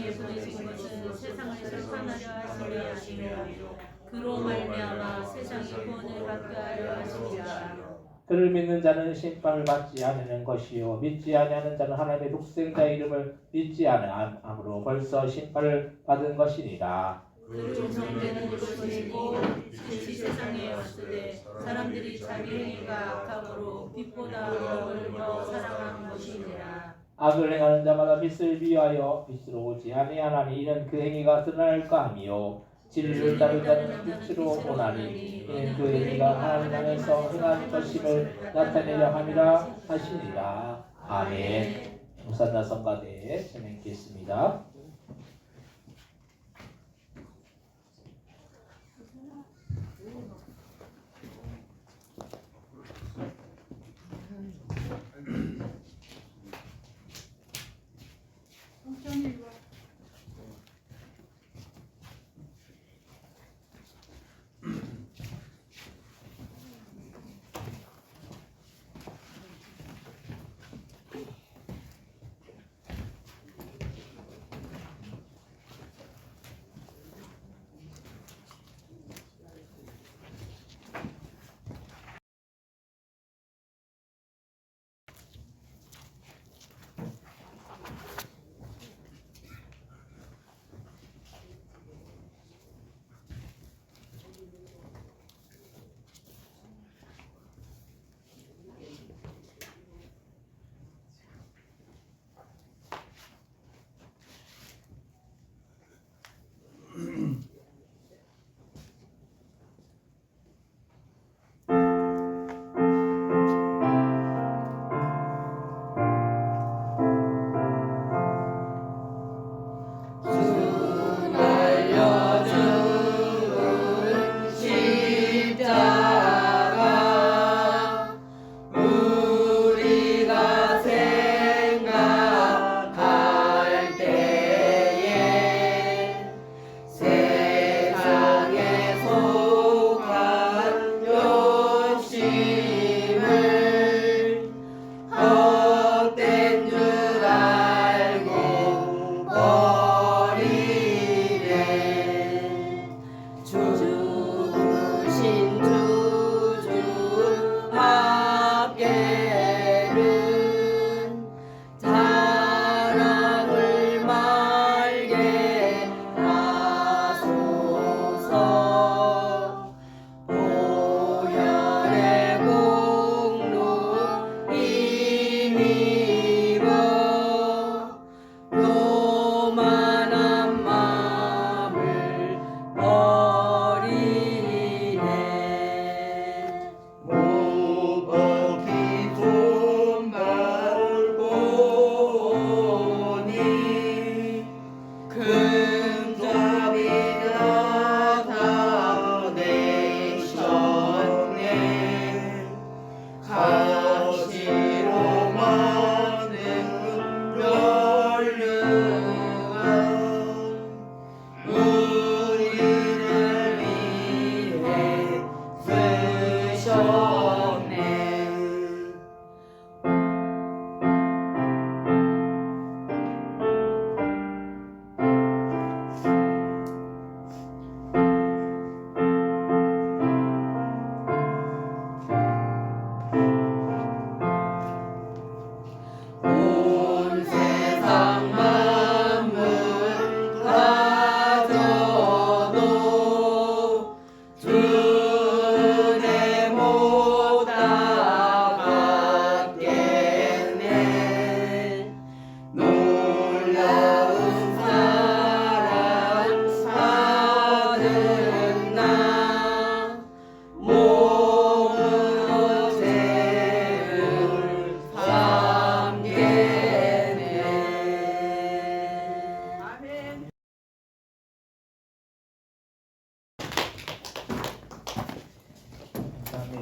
십자가에 보내신 것은 세상을 심판하려 하심이 아니요 그로 말미암아 세상이 구원을 받게 하려 하심이라. 그를 믿는 자는 심판을 받지 않는 것이요 믿지 아니하는 자는 하나님의 독생자 이름을 믿지 아니함으로 벌써 심판을 받은 것이니라. 그 종성되는 것이고 빛이 세상에 왔으되 사람들이 자기 행위가 악함으로 빛보다 어둠을 더 사랑한 것이니라. 악을 행하는 자마다 빛을 비하여 빛으로 오지 아니하나니 이는 그 행위가 드러날까 하미요 진리를 따르는 자는 빛으로 오나니 이는 그 행위가 하나님 안에서 행한 것임을 나타내려 함이라 하시니라. 아멘. 용산나 성가대 진행하겠습니다.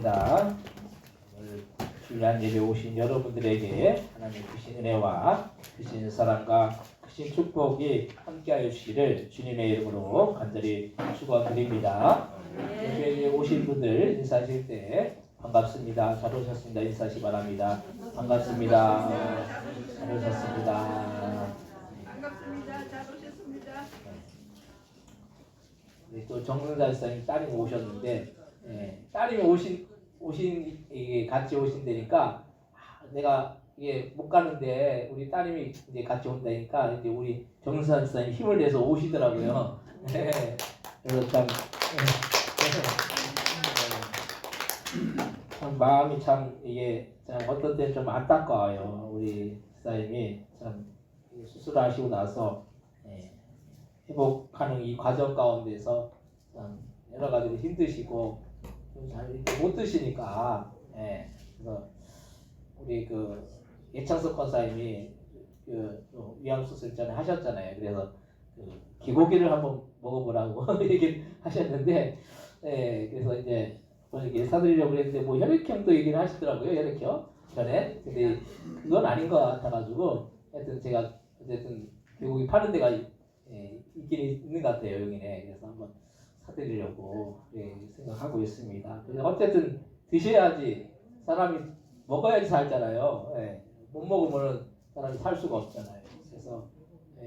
감사합니다. 오늘 주일날 예배 오신 여러분들에게 하나님의 크신 은혜와 크신 사랑과 크신 축복이 함께하여 주시기를 주님의 이름으로 간절히 축원드립니다. 예배에 오신 분들 인사하실 때 반갑습니다. 잘 오셨습니다. 인사하시 바랍니다. 반갑습니다. 잘 오셨습니다. 반갑습니다. 잘 오셨습니다. 또 정선사 집사님 따님이 오셨는데 따님이 이게 같이 오신다니까 내가 이게 못 가는데 우리 따님이 이제 같이 온다니까 이제 우리 정선사 집사님 힘을 내서 오시더라고요. 그래서 참 마음이 참 이게 참 어떤 때 좀 안타까워요. 우리 집사님이 참 수술하시고 나서 회복하는 이 과정 가운데서 참 여러 가지로 힘드시고 잘 못 드시니까 그래서 우리 그 예창석 권사님이 그 위암 수술 전에 하셨잖아요. 그래서 그 기고기를 한번 먹어보라고 얘기를 하셨는데 그래서 이제 이렇게 사드리려고 그랬는데 뭐 혈액형도 얘기를 하시더라고요. 혈액형 전에. 근데 그건 아닌 것 같아가지고 하여튼 제가 어쨌든 개고기 파는 데가 있긴 있는 것 같아요. 여기네. 그래서 한번 사드리려고 생각하고 있습니다. 그래서 어쨌든 드셔야지 사람이 먹어야지 살잖아요. 못 먹으면 사람이 살 수가 없잖아요. 그래서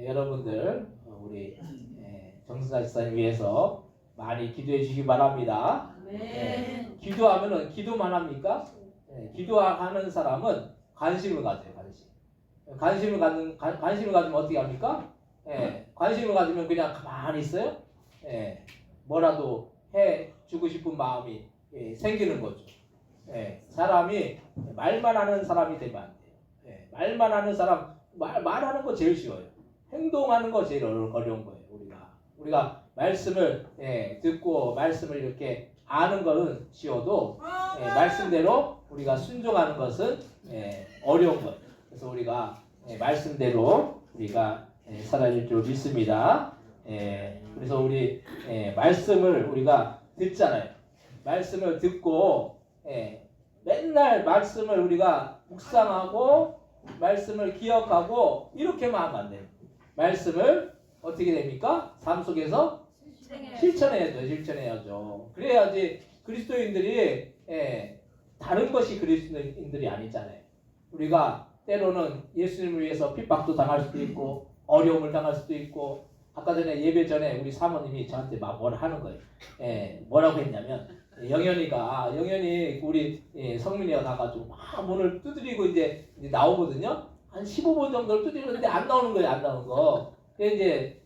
여러분들 우리 정선사 집사님 위해서 많이 기도해 주시기 바랍니다. 기도하면은 기도만 합니까? 기도하는 사람은 관심을 가져요. 관심을 가지면 어떻게 합니까? 관심을 가지면 그냥 가만히 있어요. 뭐라도 해 주고 싶은 마음이 생기는 거죠. 사람이 말만 하는 사람이 되면 안 돼요. 말만 하는 사람 말하는 거 제일 쉬워요. 행동하는 거 제일 어려운 거예요. 우리가 말씀을 듣고 말씀을 이렇게 아는 것은 쉬워도 말씀대로 우리가 순종하는 것은 어려운 거예요. 그래서 우리가 말씀대로 우리가 살아질 줄 믿습니다. 그래서 우리 말씀을 우리가 듣잖아요. 말씀을 듣고 맨날 말씀을 우리가 묵상하고 말씀을 기억하고 이렇게만 하면 안 돼요. 말씀을 어떻게 됩니까? 삶 속에서 실천해야죠. 그래야지 그리스도인들이 다른 것이 그리스도인들이 아니잖아요. 우리가 때로는 예수님을 위해서 핍박도 당할 수도 있고 어려움을 당할 수도 있고 아까 전에 예배 전에 우리 사모님이 저한테 막 뭐라 하는 거예요. 뭐라고 했냐면 영현이 우리 성민이가 가가지고 막 문을 두드리고 이제 나오거든요. 한 15분 정도를 두드리는데 안 나오는 거예요. 안 나오는 거. 그래서 이제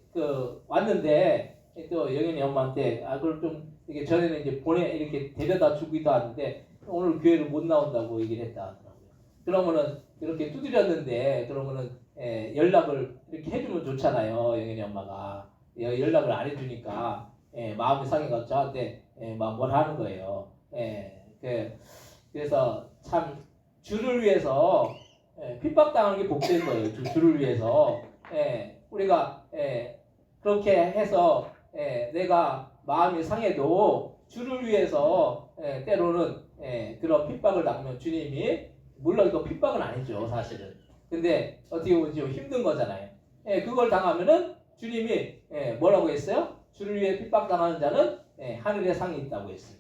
왔는데 또 영현이 엄마한테 그걸 좀 이렇게 전에는 이제 이렇게 데려다 주기도 하는데 오늘 교회를 못 나온다고 얘기를 했다 하더라고요. 그러면은 이렇게 두드렸는데 그러면은 연락을 이렇게 해주면 좋잖아요. 영현이 엄마가 연락을 안 해주니까 마음이 상해서 저한테 막 뭘 하는 거예요. 그래서 참 주를 위해서 핍박당하는 게 복된 거예요. 주를 위해서 우리가 그렇게 해서 내가 마음이 상해도 주를 위해서 때로는 그런 핍박을 당하면 주님이 물론 이거 핍박은 아니죠 사실은. 근데 어떻게 보면 좀 힘든 거잖아요. 그걸 당하면은 주님이 뭐라고 했어요? 주를 위해 핍박당하는 자는 하늘에 상이 있다고 했어요.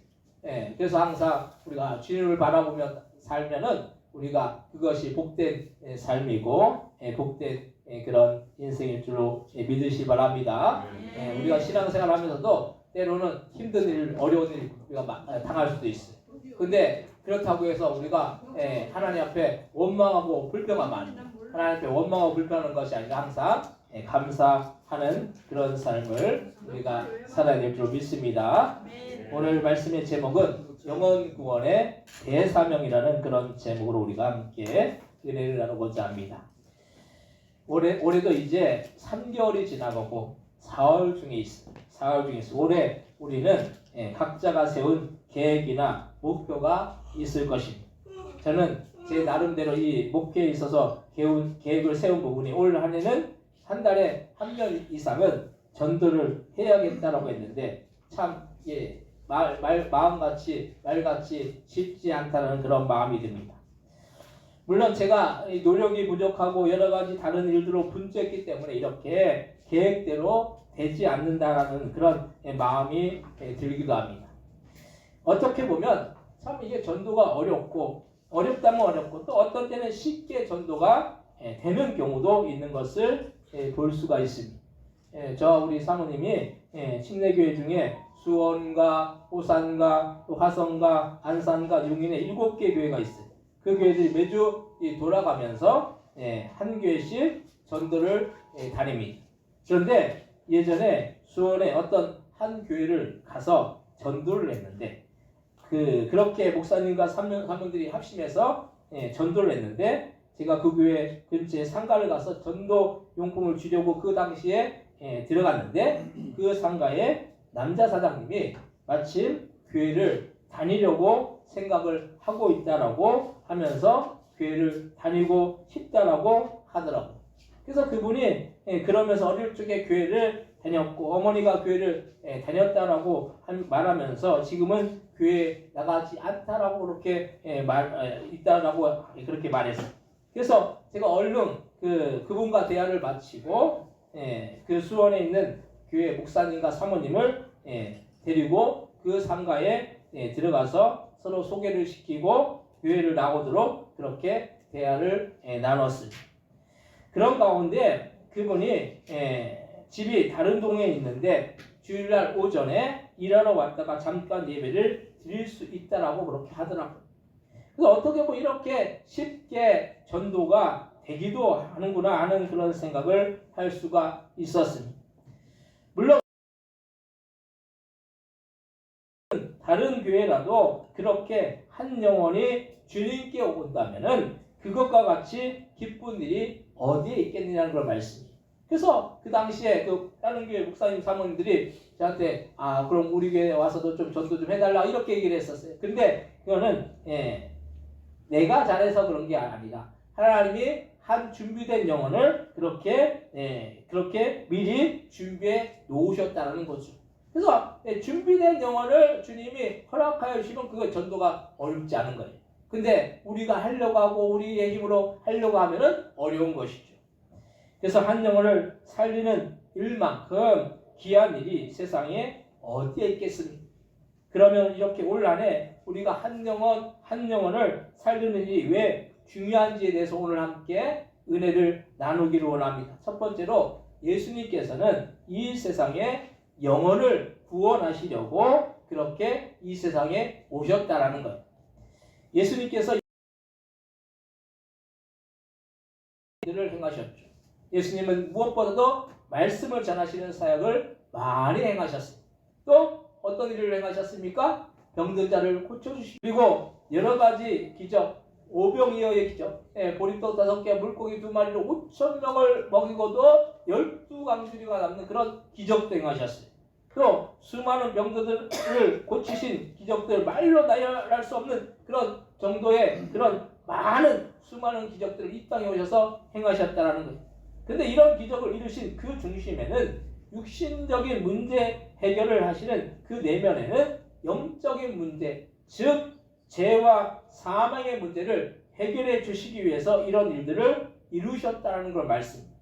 그래서 항상 우리가 주님을 바라보며 살면은 우리가 그것이 복된 삶이고 복된 그런 인생일 줄로 믿으시 바랍니다. 우리가 신앙생활 하면서도 때로는 힘든 일, 어려운 일 우리가 당할 수도 있어요. 근데 그렇다고 해서 우리가 하나님 앞에 원망하고 불평하면 안 돼요. 하나님 앞에 원망하고 불평하는 것이 아니라 항상 감사하는 그런 삶을 우리가 살아야 될 줄 믿습니다. 오늘 말씀의 제목은 영혼 구원의 대사명이라는 그런 제목으로 우리가 함께 은혜를 나누고자 합니다. 올해도 이제 3개월이 지나가고 4월 중에 있어. 올해 우리는 각자가 세운 계획이나 목표가 있을 것입니다. 저는 제 나름대로 이 목표에 있어서 계획을 세운 부분이 올 한 해는 한 달에 한 명 이상은 전도를 해야겠다라고 했는데 참 말같이 쉽지 않다는 그런 마음이 듭니다. 물론 제가 노력이 부족하고 여러 가지 다른 일들로 분주했기 때문에 이렇게 계획대로 되지 않는다라는 그런 마음이 들기도 합니다. 어떻게 보면 참 이게 전도가 어렵다면 어렵고 또 어떤 때는 쉽게 전도가 되는 경우도 있는 것을 볼 수가 있습니다. 저 우리 사모님이 침례교회 중에 수원과 오산과 또 화성과 안산과 용인에 7개 교회가 있어요. 그 교회들이 매주 돌아가면서 한 교회씩 전도를 다닙니다. 그런데 예전에 수원에 어떤 한 교회를 가서 전도를 했는데 그렇게 목사님과 사모님들이 합심해서 전도를 했는데 제가 그 교회 근처에 상가를 가서 전도 용품을 주려고 그 당시에 들어갔는데 그 상가에 남자 사장님이 마침 교회를 다니려고 생각을 하고 있다라고 하면서 교회를 다니고 싶다라고 하더라고요. 그래서 그분이 그러면서 어릴 적에 교회를 다녔고 어머니가 교회를 다녔다라고 말하면서 지금은 교회에 나가지 않다라고 그렇게 있다라고 그렇게 말했어요. 그래서 제가 얼른 그분과 대화를 마치고 그 수원에 있는 교회 목사님과 사모님을 데리고 그 상가에 들어가서 서로 소개를 시키고 교회를 나오도록 그렇게 대화를 나눴습니다. 그런 가운데 그분이 집이 다른 동네에 있는데 주일날 오전에 일하러 왔다가 잠깐 예배를 드릴 수 있다라고 그렇게 하더라고요. 그래서 어떻게 보면 이렇게 쉽게 전도가 되기도 하는구나 하는 그런 생각을 할 수가 있었습니다. 물론 다른 교회라도 그렇게 한 영혼이 주님께 온다면은 그것과 같이 기쁜 일이 어디에 있겠느냐는 걸 말씀이에요. 그래서 그 당시에 그 다른 교회 목사님 사모님들이 저한테 그럼 우리 교회에 와서도 좀 전도 좀 해달라 이렇게 얘기를 했었어요. 근데 그거는 내가 잘해서 그런 게 아니라 하나님이 한 준비된 영혼을 그렇게 미리 준비해 놓으셨다는 거죠. 그래서 준비된 영혼을 주님이 허락하여 주시면 그거 전도가 어렵지 않은 거예요. 근데 우리가 하려고 하고 우리의 힘으로 하려고 하면은 어려운 것이죠. 그래서 한 영혼을 살리는 일만큼 귀한 일이 세상에 어디에 있겠습니까? 그러면 이렇게 올 한해 우리가 한 영혼을 살리는 일이 왜 중요한지에 대해서 오늘 함께 은혜를 나누기를 원합니다. 첫 번째로 예수님께서는 이 세상에 영혼을 구원하시려고 그렇게 이 세상에 오셨다라는 거예요. 예수님께서 일을 행하셨죠. 예수님은 무엇보다도 말씀을 전하시는 사역을 많이 행하셨습니다. 또 어떤 일을 행하셨습니까? 병든 자를 고쳐주시고 그리고 여러 가지 기적, 오병이어의 기적, 보리떡 5개, 물고기 2마리로 5,000명을 먹이고도 12강주리가 남는 그런 기적도 행하셨어요. 또 수많은 병들을 고치신 기적들, 말로 나열할 수 없는 그런 정도의 그런 많은 수많은 기적들을 이 땅에 오셔서 행하셨다는 거예요. 근데 이런 기적을 이루신 그 중심에는 육신적인 문제 해결을 하시는 그 내면에는 영적인 문제, 즉 죄와 사망의 문제를 해결해 주시기 위해서 이런 일들을 이루셨다는 걸 말씀입니다.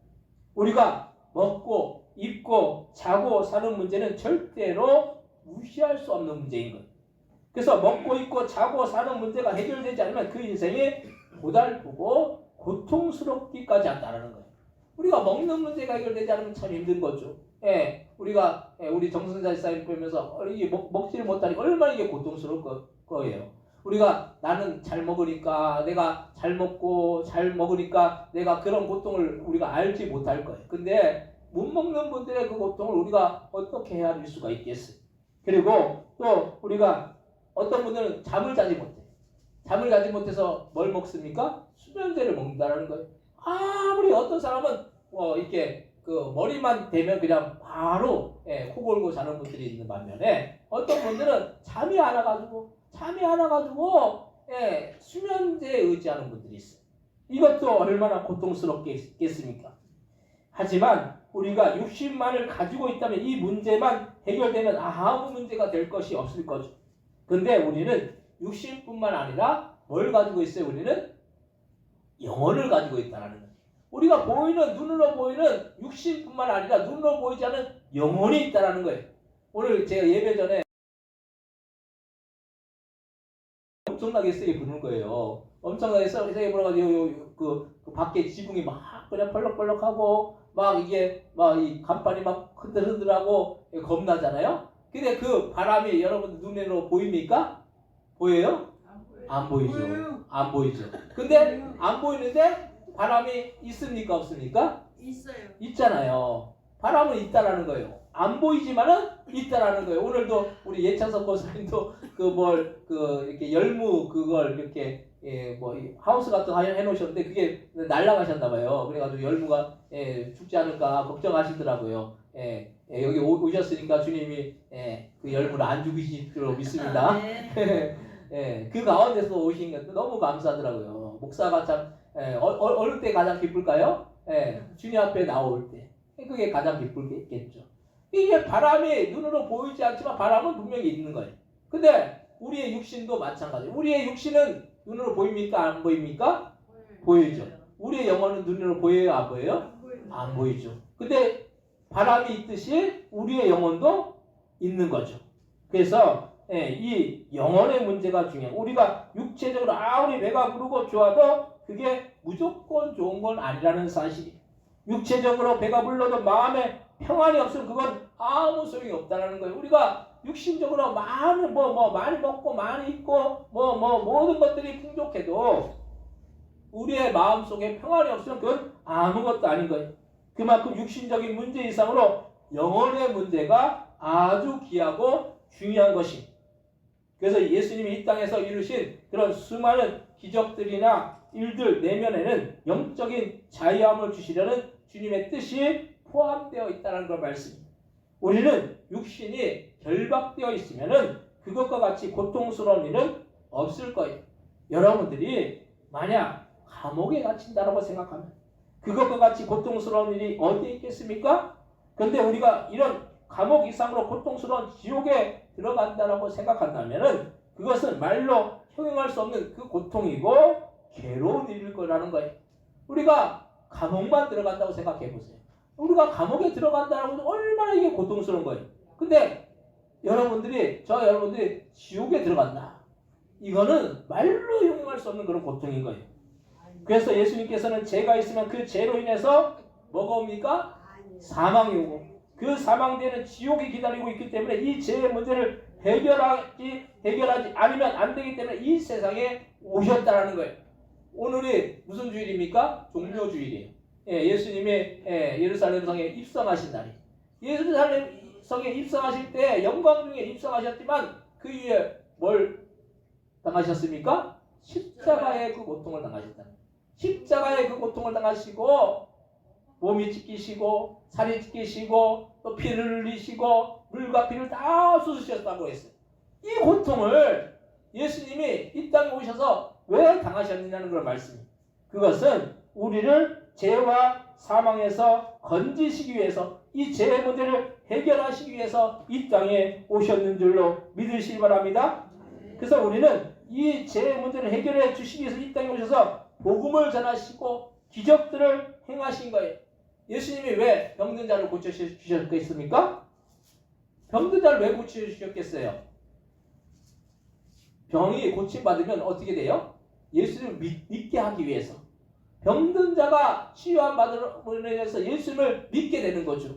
우리가 먹고 입고 자고 사는 문제는 절대로 무시할 수 없는 문제인 거예요. 그래서 먹고 입고 자고 사는 문제가 해결되지 않으면 그 인생이 고달프고 고통스럽기까지 한다는 거예요. 우리가 먹는 문제가 해결되지 않으면 참 힘든 거죠. 우리가 우리 정선자 집사님 보면서 이게 먹지를 못하니까 얼마나 이게 고통스러울 거예요. 우리가 나는 잘 먹으니까 내가 잘 먹고 잘 먹으니까 내가 그런 고통을 우리가 알지 못할 거예요. 근데 못 먹는 분들의 그 고통을 우리가 어떻게 헤아릴 수가 있겠어요. 그리고 또 우리가 어떤 분들은 잠을 자지 못해. 잠을 자지 못해서 뭘 먹습니까? 수면제를 먹는다는 거예요. 아무리 어떤 사람은 이렇게 그 머리만 대면 그냥 바로 코 골고 자는 분들이 있는 반면에 어떤 분들은 잠이 안 와가지고 수면제에 의지하는 분들이 있어요. 이것도 얼마나 고통스럽겠습니까? 하지만 우리가 육신만을 가지고 있다면 이 문제만 해결되면 아무 문제가 될 것이 없을 거죠. 근데 우리는 육신뿐만 아니라 뭘 가지고 있어요? 우리는 영혼을 가지고 있다는 거예요. 우리가 보이는 눈으로 보이는 육신뿐만 아니라 눈으로 보이지 않는 영혼이 있다는 거예요. 오늘 제가 예배 전에 엄청나게 세게 부는 거예요. 엄청나게 세게 불어가지고 그 밖에 지붕이 막 그냥 펄럭펄럭하고 막 이게 막 이 간판이 막 흔들흔들하고 겁나잖아요. 근데 그 바람이 여러분 눈으로 보입니까? 보여요? 안 보이죠. 안 보이죠. 근데 안 보이는데 바람이 있습니까? 없습니까? 있어요. 있잖아요. 바람은 있다라는 거예요. 안 보이지만은 있다라는 거예요. 오늘도 우리 예찬석 권사님도 이렇게 열무 그걸 이렇게 하우스 같은 거 해놓으셨는데 그게 날아가셨나 봐요. 그래가지고 열무가 죽지 않을까 걱정하시더라고요. 여기 오셨으니까 주님이 그 열무를 안 죽이실 줄 믿습니다. 그 가운데서 오신 것 너무 감사하더라고요. 목사가 참 어느 때 가장 기쁠까요? 주님 앞에 나올 때. 그게 가장 기쁘겠죠. 이게 바람이 눈으로 보이지 않지만 바람은 분명히 있는 거예요. 근데 우리의 육신도 마찬가지예요. 우리의 육신은 눈으로 보입니까? 안 보입니까? 보이죠. 우리의 영혼은 눈으로 보여요? 안 보여요? 안 보이죠. 근데 바람이 있듯이 우리의 영혼도 있는 거죠. 그래서 이 영혼의 문제가 중요해요. 우리가 육체적으로 아무리 배가 부르고 좋아도 그게 무조건 좋은 건 아니라는 사실이에요. 육체적으로 배가 불러도 마음에 평안이 없으면 그건 아무 소용이 없다는 거예요. 우리가 육신적으로 많이 많이 먹고 많이 입고 모든 것들이 풍족해도 우리의 마음 속에 평안이 없으면 그건 아무것도 아닌 거예요. 그만큼 육신적인 문제 이상으로 영혼의 문제가 아주 귀하고 중요한 것입니다. 그래서 예수님이 이 땅에서 이루신 그런 수많은 기적들이나 일들 내면에는 영적인 자유함을 주시려는 주님의 뜻이 포함되어 있다는 걸 말씀입니다. 우리는 육신이 결박되어 있으면은 그것과 같이 고통스러운 일은 없을 거예요. 여러분들이 만약 감옥에 갇힌다라고 생각하면 그것과 같이 고통스러운 일이 어디에 있겠습니까? 그런데 우리가 이런 감옥 이상으로 고통스러운 지옥에 들어간다라고 생각한다면은 그것은 말로 형용할 수 없는 그 고통이고 괴로운 일일 거라는 거예요. 우리가 감옥만 들어간다고 생각해 보세요. 우리가 감옥에 들어간다라고 해도 얼마나 이게 고통스러운 거예요. 근데 여러분들이 지옥에 들어간다. 이거는 말로 형용할 수 없는 그런 고통인 거예요. 그래서 예수님께서는 죄가 있으면 그 죄로 인해서 뭐가 옵니까? 사망이 오고 그 사망 뒤에는 지옥이 기다리고 있기 때문에 이 죄의 문제를 해결하지 않으면 안 되기 때문에 이 세상에 오셨다라는 거예요. 오늘이 무슨 주일입니까? 종료주일이에요. 예수님이 예루살렘 성에 입성하신 날이에요. 예루살렘 성에 입성하실 때 영광 중에 입성하셨지만 그 이후에 뭘 당하셨습니까? 십자가의 그 고통을 당하셨다. 십자가의 그 고통을 당하시고 몸이 찢기시고 살이 찢기시고 또 피를 흘리시고 물과 피를 다 쏟으셨다고 했어요. 이 고통을 예수님이 이 땅에 오셔서 왜 당하셨느냐는 걸 말씀입니다. 그것은 우리를 죄와 사망에서 건지시기 위해서 이 죄의 문제를 해결하시기 위해서 이 땅에 오셨는 줄로 믿으시기 바랍니다. 그래서 우리는 이 죄의 문제를 해결해 주시기 위해서 이 땅에 오셔서 복음을 전하시고 기적들을 행하신 거예요. 예수님이 왜 병든 자를 고쳐주셨겠습니까? 병든 자를 왜 고쳐주셨겠어요? 병이 고침받으면 어떻게 돼요? 예수님을 믿게 하기 위해서. 병든 자가 치유함받음으로 인해서 예수님을 믿게 되는 거죠.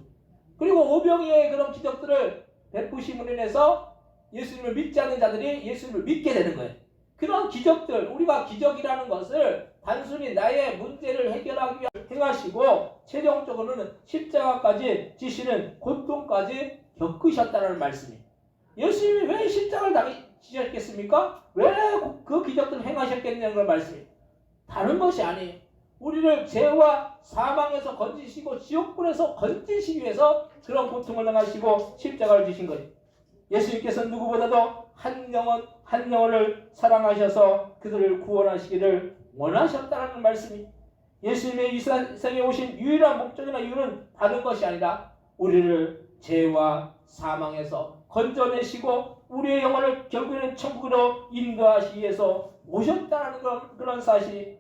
그리고 오병이의 그런 기적들을 베푸심으로 인해서 예수님을 믿지 않는 자들이 예수님을 믿게 되는 거예요. 그런 기적들, 우리가 기적이라는 것을 단순히 나의 문제를 해결하기 위해 행하시고 최종적으로는 십자가까지 지시는 고통까지 겪으셨다는 말씀입니다. 예수님이 왜 십자가를 지셨겠습니까? 왜 그 기적들을 행하셨겠냐는 걸 말씀입니다. 다른 것이 아니에요. 우리를 죄와 사망에서 건지시고 지옥불에서 건지시기 위해서 그런 고통을 당하시고 십자가를 지신 거예요. 예수님께서는 누구보다도 한 영혼을 사랑하셔서 그들을 구원하시기를 원하셨다는 말씀입니다. 예수님의 이 세상에 오신 유일한 목적이나 이유는 다른 것이 아니라 우리를 죄와 사망에서 건져내시고 우리의 영혼을 결국에는 천국으로 인도하시기 위해서 오셨다는 그런 사실,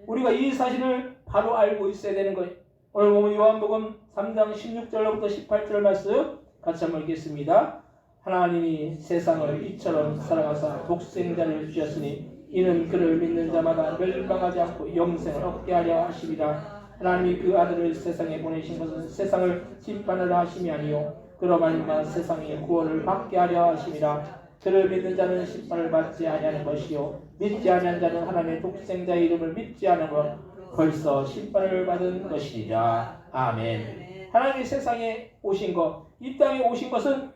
우리가 이 사실을 바로 알고 있어야 되는 거예요. 오늘 보면 요한복음 3장 16절로부터 18절 말씀 같이 한번 읽겠습니다. 하나님이 세상을 이처럼 사랑하사 독생자를 주셨으니 이는 그를 믿는 자마다 멸망하지 않고 영생을 얻게 하려 하심이라. 하나님이 그 아들을 세상에 보내신 것은 세상을 심판하려 하심이 아니요 그로 말미암아 세상의 구원을 받게 하려 하심이라. 그를 믿는 자는 심판을 받지 아니하는 것이요 믿지 아니하는 자는 하나님의 독생자의 이름을 믿지 않은 것 벌써 심판을 받은 것이니라. 아멘. 하나님이 세상에 오신 것, 이 땅에 오신 것은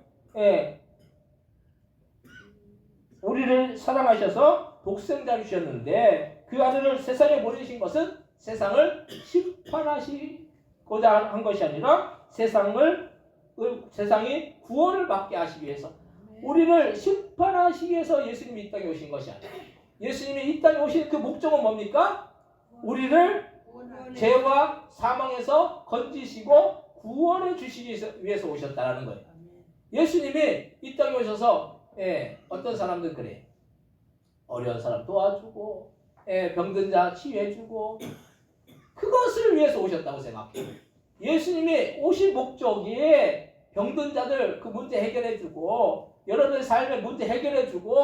우리를 사랑하셔서 독생자를 주셨는데 그 아들을 세상에 보내신 것은 세상을 심판하시고자 한 것이 아니라 세상이 구원을 받게 하시기 위해서, 우리를 심판하시기 위해서 예수님이 이 땅에 오신 것이 아니에요. 예수님이 이 땅에 오신 그 목적은 뭡니까? 우리를 죄와 사망에서 건지시고 구원해 주시기 위해서 오셨다라는 거예요. 예수님이 이 땅에 오셔서 어떤 사람들 그래, 어려운 사람 도와주고 병든 자 치유해주고, 그것을 위해서 오셨다고 생각해요. 예수님이 오신 목적이 병든 자들 그 문제 해결해주고 여러분의 삶의 문제 해결해주고